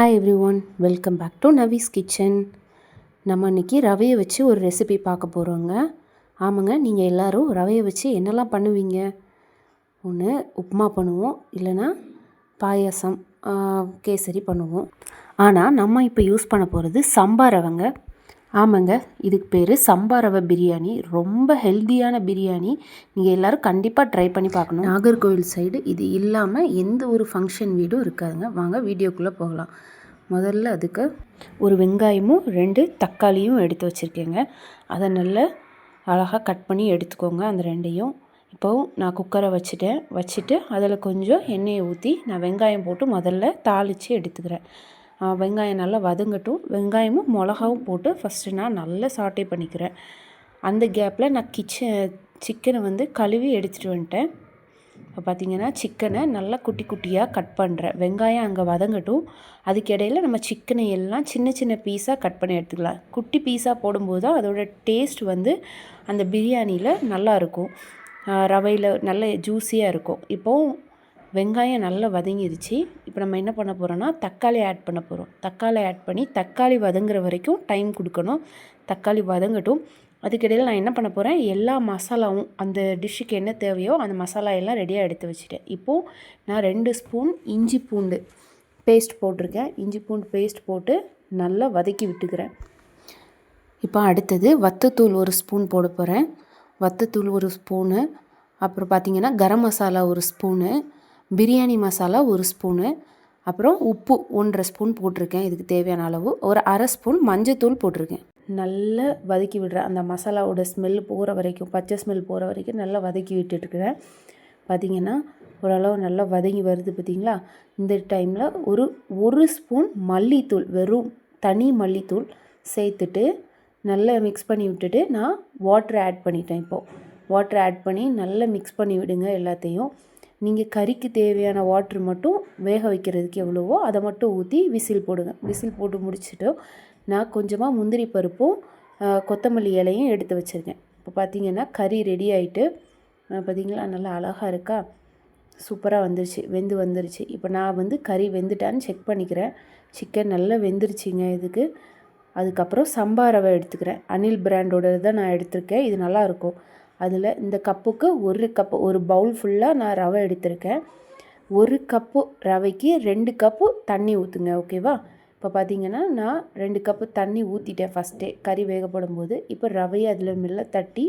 Hi everyone, welcome back to Navi's kitchen. நம்ம இன்றைக்கி ரவையை வச்சு ஒரு ரெசிபி பார்க்க போகிறோங்க. ஆமாங்க, நீங்கள் எல்லோரும் ரவையை வச்சு என்னெல்லாம் பண்ணுவீங்க? ஒன்று உப்புமா பண்ணுவோம், இல்லைன்னா பாயாசம், கேசரி பண்ணுவோம். ஆனால் நம்ம இப்போ யூஸ் பண்ண போகிறது சம்பா ரவைங்க. ஆமாங்க, இதுக்கு பேர் சம்பா ரவை பிரியாணி. ரொம்ப ஹெல்த்தியான பிரியாணி. நீங்கள் எல்லோரும் கண்டிப்பாக ட்ரை பண்ணி பார்க்கணும். நாகர்கோவில் சைடு இது இல்லாமல் எந்த ஒரு ஃபங்க்ஷன் வீடும் இருக்காதுங்க. வாங்க வீடியோக்குள்ளே போகலாம். முதல்ல அதுக்கு ஒரு வெங்காயமும் 2 தக்காளியும் எடுத்து வச்சுருக்கேங்க. அதை நல்லா அழகாக கட் பண்ணி எடுத்துக்கோங்க. அந்த ரெண்டையும் இப்போது நான் குக்கரை வச்சுட்டு அதில் கொஞ்சம் எண்ணெயை ஊற்றி நான் வெங்காயம் போட்டு முதல்ல தாளித்து எடுத்துக்கிறேன். வெங்காயம் நல்லா வதங்கட்டும். வெங்காயமும் மிளகாவும் போட்டு ஃபஸ்ட்டு நான் நல்லா சாட்டே பண்ணிக்கிறேன். அந்த கேப்பில் நான் சிக்கனை கழுவி எடுத்துகிட்டு வந்துட்டேன். இப்போ பார்த்திங்கன்னா சிக்கனை நல்லா குட்டி குட்டியாக கட் பண்ணுறேன். வெங்காயம் அங்கே வதங்கட்டும். அதுக்கு இடையில் நம்ம சிக்கனை எல்லாம் சின்ன சின்ன பீஸாக கட் பண்ணி எடுத்துக்கலாம். குட்டி பீஸாக போடும்போது தான் அதோட டேஸ்ட் அந்த பிரியாணியில் நல்லாயிருக்கும். ரவையில் நல்ல ஜூஸியாக இருக்கும். இப்போது வெங்காயம் நல்லா வதங்கிடுச்சு. இப்போ நம்ம என்ன பண்ண போகிறோன்னா தக்காளி ஆட் பண்ண போகிறோம். தக்காளி ஆட் பண்ணி தக்காளி வதங்குற வரைக்கும் டைம் கொடுக்கணும். தக்காளி வதங்கட்டும். அதுக்கிடையில் நான் என்ன பண்ண போகிறேன், எல்லா மசாலாவும் அந்த டிஷ்ஷுக்கு என்ன தேவையோ அந்த மசாலா எல்லாம் ரெடியாக எடுத்து வச்சுட்டேன். இப்போது நான் 2 ஸ்பூன் இஞ்சி பூண்டு பேஸ்ட் போட்டிருக்கேன். இஞ்சி பூண்டு பேஸ்ட் போட்டு நல்லா வதக்கி விட்டுக்கிறேன். இப்போ அடுத்தது வத்தத்தூள் 1 ஸ்பூன் போட போகிறேன். வத்தத்தூள் 1 ஸ்பூனு, அப்புறம் பார்த்திங்கன்னா கரம் மசாலா 1 ஸ்பூனு, பிரியாணி மசாலா 1 ஸ்பூனு, அப்புறம் உப்பு 1.5 ஸ்பூன் போட்டிருக்கேன். இதுக்கு தேவையான அளவு ஒரு அரை ஸ்பூன் மஞ்சத்தூள் போட்டிருக்கேன். நல்லா வதக்கி விடுறேன். அந்த மசாலாவோட ஸ்மெல் போகிற வரைக்கும், பச்சை ஸ்மெல் போகிற வரைக்கும் நல்லா வதக்கி விட்டுட்டுருக்கிறேன். பார்த்திங்கன்னா ஓரளவு நல்லா வதங்கி வருது பார்த்திங்களா. இந்த டைமில் ஒரு ஸ்பூன் மல்லித்தூள், வெறும் தனி மல்லித்தூள் சேர்த்துட்டு நல்லா மிக்ஸ் பண்ணி விட்டுட்டு நான் வாட்டர் ஆட் பண்ணிட்டேன். இப்போது வாட்டர் ஆட் பண்ணி நல்லா மிக்ஸ் பண்ணி விடுங்க எல்லாத்தையும். நீங்கள் கறிக்கு தேவையான வாட்ரு மட்டும் வேக வைக்கிறதுக்கு எவ்வளவோ அதை மட்டும் ஊற்றி விசில் போடுங்க. விசில் போட்டு முடிச்சுட்டு நான் கொஞ்சமாக முந்திரி பருப்பும் கொத்தமல்லி இலையும் எடுத்து வச்சுருக்கேன். இப்போ பார்த்திங்கன்னா கறி ரெடி ஆகிட்டு பார்த்திங்களா, நல்லா அழகாக இருக்கா, சூப்பராக வந்துருச்சு. இப்போ நான் கறி வெந்துட்டான்னு செக் பண்ணிக்கிறேன். சிக்கன் நல்லா வெந்துருச்சுங்க இதுக்கு. அதுக்கப்புறம் சம்பா ரவை எடுத்துக்கிறேன். அனில் பிராண்டோட தான் நான் எடுத்திருக்கேன். இது நல்லாயிருக்கும். அதில் இந்த கப்புக்கு ஒரு பவுல் ஃபுல்லாக நான் ரவை எடுத்திருக்கேன். 1 கப்பு ரவைக்கு 2 கப்பு தண்ணி ஊற்றுங்க. ஓகேவா? இப்போ பார்த்திங்கன்னா நான் 2 கப்பு தண்ணி ஊற்றிட்டேன் ஃபஸ்ட்டே கறி வேகப்படும் போது. இப்போ ரவையை அதில் மெல்ல தட்டி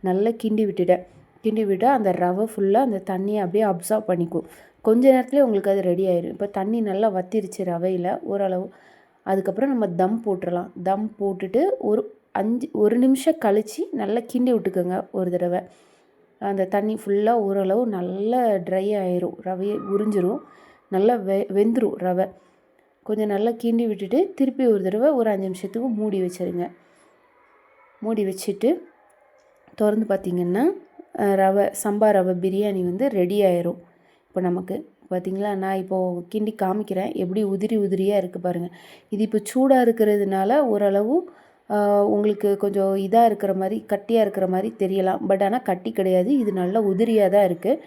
நல்லா கிண்டி விட்டால் அந்த ரவை ஃபுல்லாக அந்த தண்ணியை அப்படியே அப்சர்வ் பண்ணிக்கும். கொஞ்ச நேரத்துலேயே உங்களுக்கு அது ரெடி ஆயிடும். இப்போ தண்ணி நல்லா வத்திருச்சு ரவையில் ஓரளவு. அதுக்கப்புறம் நம்ம தம் போட்டுடலாம். தம் போட்டுட்டு ஒரு நிமிஷம் கழித்து நல்லா கிண்டி விட்டுக்கோங்க ஒரு தடவை. அந்த தண்ணி ஃபுல்லாக ஓரளவு நல்லா ட்ரை ஆயிரும், ரவையை உறிஞ்சிரும், நல்லா வெந்துடும் ரவை. கொஞ்சம் நல்லா கிண்டி விட்டுட்டு திருப்பி ஒரு தடவை ஒரு 5 நிமிஷத்துக்கு மூடி வச்சுருங்க. மூடி வச்சுட்டு திறந்து பார்த்திங்கன்னா சம்பா ரவை பிரியாணி ரெடி ஆயிரும். இப்போ நமக்கு பார்த்திங்களா, நான் இப்போது கிண்டி காமிக்கிறேன் எப்படி உதிரியாக இருக்குது பாருங்கள். இது இப்போ சூடாக இருக்கிறதுனால ஓரளவு உங்களுக்கு கொஞ்சம் இதாக இருக்கிற மாதிரி, கட்டியாக இருக்கிற மாதிரி தெரியலாம். பட் ஆனால் கட்டி கிடையாது. இது நல்லா உதிரியாக தான் இருக்குது.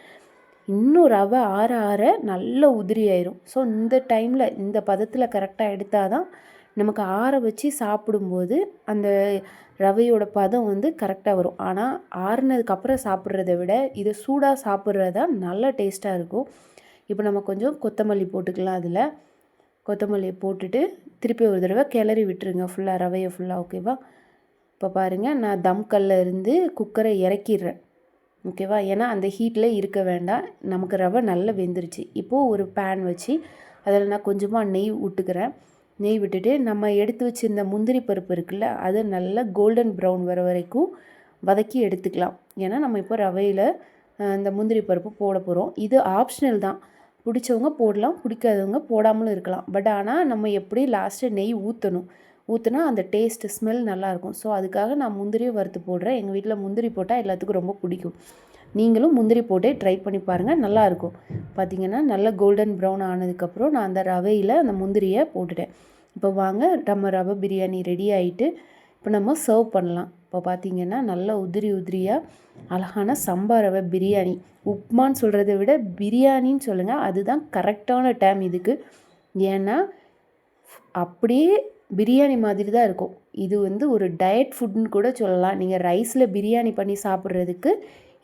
இன்னும் ரவை ஆற நல்ல உதிரி ஆயிரும். ஸோ இந்த டைமில் இந்த பதத்தில் கரெக்டாக எடுத்தால் தான் நமக்கு ஆற வச்சு சாப்பிடும்போது அந்த ரவையோட பதம் கரெக்டாக வரும். ஆனால் ஆறுனதுக்கப்புறம் சாப்பிட்றத விட இதை சூடாக சாப்பிட்றது தான் நல்ல டேஸ்ட்டாக இருக்கும். இப்போ நம்ம கொஞ்சம் கொத்தமல்லி போட்டுக்கலாம். அதில் கொத்தமல்லியை போட்டுட்டு திருப்பி ஒரு தடவை கிளறி விட்டுருங்க ஃபுல்லாக ரவையை ஃபுல்லாக. ஓகேவா? இப்போ பாருங்கள், நான் தம்கல்ல இருந்து குக்கரை இறக்கிடுறேன். ஓகேவா? ஏன்னா அந்த ஹீட்டில் இருக்க வேண்டாம். நமக்கு ரவை நல்லா வெந்துருச்சு. இப்போது ஒரு பேன் வச்சு அதில் நான் கொஞ்சமாக நெய் விட்டுக்கிறேன். நெய் விட்டுட்டு நம்ம எடுத்து வச்சுருந்த முந்திரி பருப்பு இருக்குல்ல, அது நல்லா கோல்டன் ப்ரௌன் வர வரைக்கும் வதக்கி எடுத்துக்கலாம். ஏன்னா நம்ம இப்போ ரவையில் இந்த முந்திரி பருப்பு போட போகிறோம். இது ஆப்ஷனல் தான். பிடிச்சவங்க போடலாம், பிடிக்காதவங்க போடாமலும் இருக்கலாம். பட் ஆனால் நம்ம எப்படி லாஸ்ட்டு நெய் ஊற்றினா அந்த டேஸ்ட்டு ஸ்மெல் நல்லாயிருக்கும். ஸோ அதுக்காக நான் முந்திரியும் வறுத்து போடுறேன். எங்கள் வீட்டில் முந்திரி போட்டால் எல்லாத்துக்கும் ரொம்ப பிடிக்கும். நீங்களும் முந்திரி போட்டே ட்ரை பண்ணி பாருங்கள், நல்லாயிருக்கும். பார்த்திங்கன்னா நல்லா கோல்டன் ப்ரௌன் ஆனதுக்கப்புறம் நான் அந்த ரவையில் அந்த முந்திரியை போட்டுட்டேன். இப்போ வாங்க, நம்ம ரவை பிரியாணி ரெடி ஆகிட்டு இப்போ நம்ம சர்வ் பண்ணலாம். இப்போ பார்த்திங்கன்னா நல்லா உதிரியாக அழகான சம்பா ரவை பிரியாணி. உப்மான்னு சொல்கிறத விட பிரியாணின்னு சொல்லுங்கள், அதுதான் கரெக்டான டைம் இதுக்கு. ஏன்னா அப்படியே பிரியாணி மாதிரி தான் இருக்கும். இது வந்து ஒரு டயட் ஃபுட்னு கூட சொல்லலாம். நீங்கள் ரைஸில் பிரியாணி பண்ணி சாப்பிட்றதுக்கு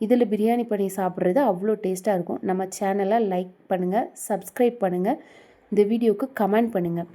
இதில் பிரியாணி பண்ணி சாப்பிட்றது அவ்வளோ டேஸ்ட்டாக இருக்கும். நம்ம சேனலை லைக் பண்ணுங்கள், சப்ஸ்கிரைப் பண்ணுங்கள், இந்த வீடியோவுக்கு கமெண்ட் பண்ணுங்கள்.